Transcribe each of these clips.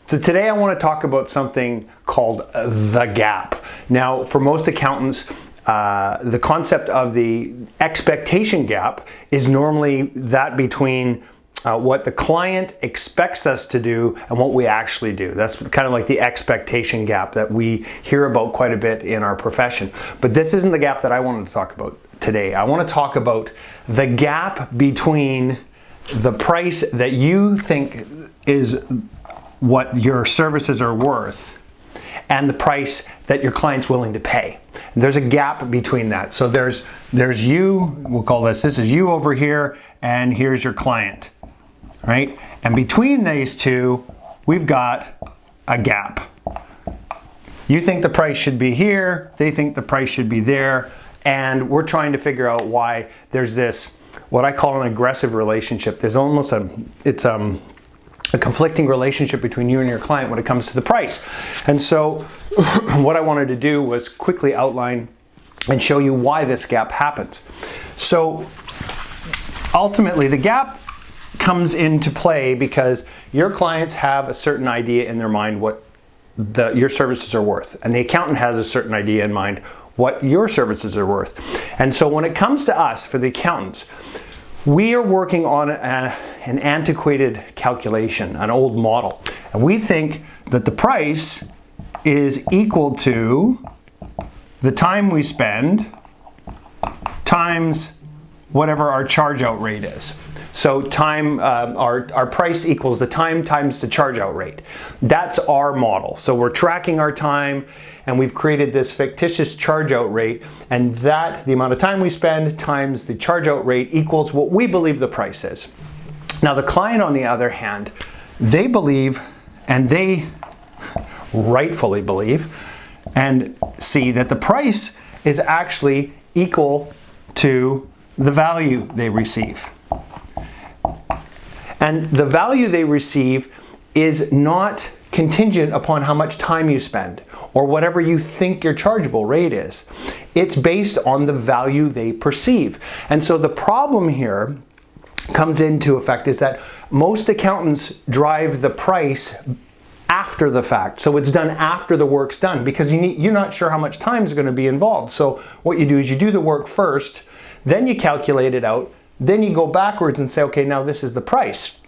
So today I want to talk about something called the gap. Now, for most accountants, the concept of the expectation gap is normally that between what the client expects us to do and what we actually do. That's kind of like the expectation gap that we hear about quite a bit in our profession. But this isn't the gap that I wanted to talk about today. I want to talk about the gap between the price that you think is what your services are worth and the price that your client's willing to pay. There's a gap between that. So there's you, we'll call this is you over here, and here's your client, right? And between these two, we've got a gap. You think the price should be here, they think the price should be there, and we're trying to figure out why there's this, what I call an aggressive relationship. There's almost a conflicting relationship between you and your client when it comes to the price. And so what I wanted to do was quickly outline and show you why this gap happens. So ultimately the gap comes into play because your clients have a certain idea in their mind what your services are worth, and the accountant has a certain idea in mind what your services are worth. And so when it comes to us, for the accountants, we are working on an antiquated calculation, an old model. And we think that the price is equal to the time we spend times whatever our charge out rate is. So our price equals the time times the charge out rate. That's our model. So we're tracking our time, and we've created this fictitious charge out rate, and that the amount of time we spend times the charge out rate equals what we believe the price is. Now the client, on the other hand, they believe, and they rightfully believe and see that the price is actually equal to the value they receive. And the value they receive is not contingent upon how much time you spend or whatever you think your chargeable rate is. It's based on the value they perceive. And so the problem here comes into effect is that most accountants drive the price after the fact. So it's done after the work's done because you're not sure how much time is going to be involved. So what you do is you do the work first, then you calculate it out, then you go backwards and say, okay, now this is the price.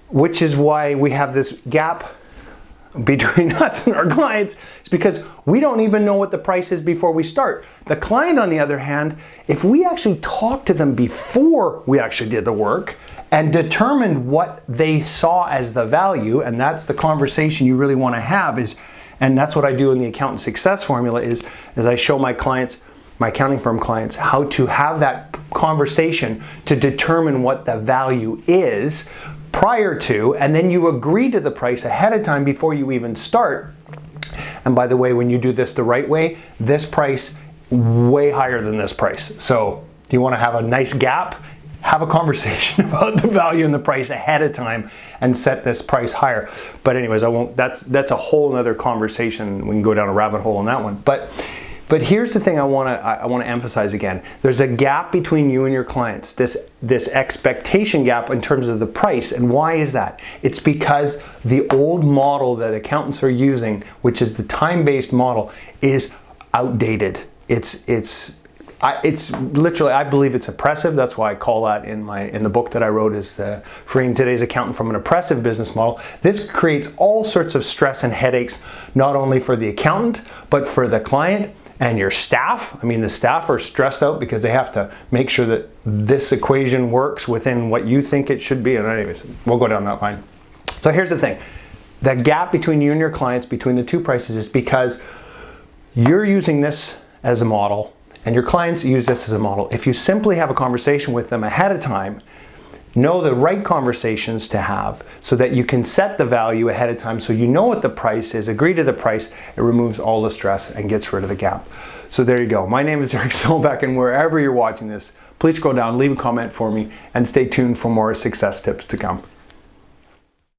Which is why we have this gap between us and our clients. It's because we don't even know what the price is before we start. The client, on the other hand, if we actually talked to them before we actually did the work and determined what they saw as the value, and that's the conversation you really want to have, and that's what I do in the accountant success formula is I show my clients, my accounting firm clients, how to have that conversation to determine what the value is prior to, and then you agree to the price ahead of time before you even start. And by the way, when you do this the right way, this price way higher than this price. So if you want to have a nice gap, have a conversation about the value and the price ahead of time and set this price higher. But anyways, that's a whole nother conversation. We can go down a rabbit hole on that one. But here's the thing I want to emphasize again. There's a gap between you and your clients, this expectation gap in terms of the price. And why is that? It's because the old model that accountants are using, which is the time-based model, is outdated. It's literally, I believe it's oppressive. That's why I call that in the book that I wrote is Freeing Today's Accountant from an Oppressive Business Model. This creates all sorts of stress and headaches, not only for the accountant, but for the client and your staff. I mean, the staff are stressed out because they have to make sure that this equation works within what you think it should be. And anyways, we'll go down that line. So here's the thing. The gap between you and your clients, between the two prices, is because you're using this as a model and your clients use this as a model. If you simply have a conversation with them ahead of time, know the right conversations to have so that you can set the value ahead of time so you know what the price is, agree to the price, it removes all the stress and gets rid of the gap. So there you go. My name is Eric Silverback, and wherever you're watching this, please scroll down, leave a comment for me, and stay tuned for more success tips to come.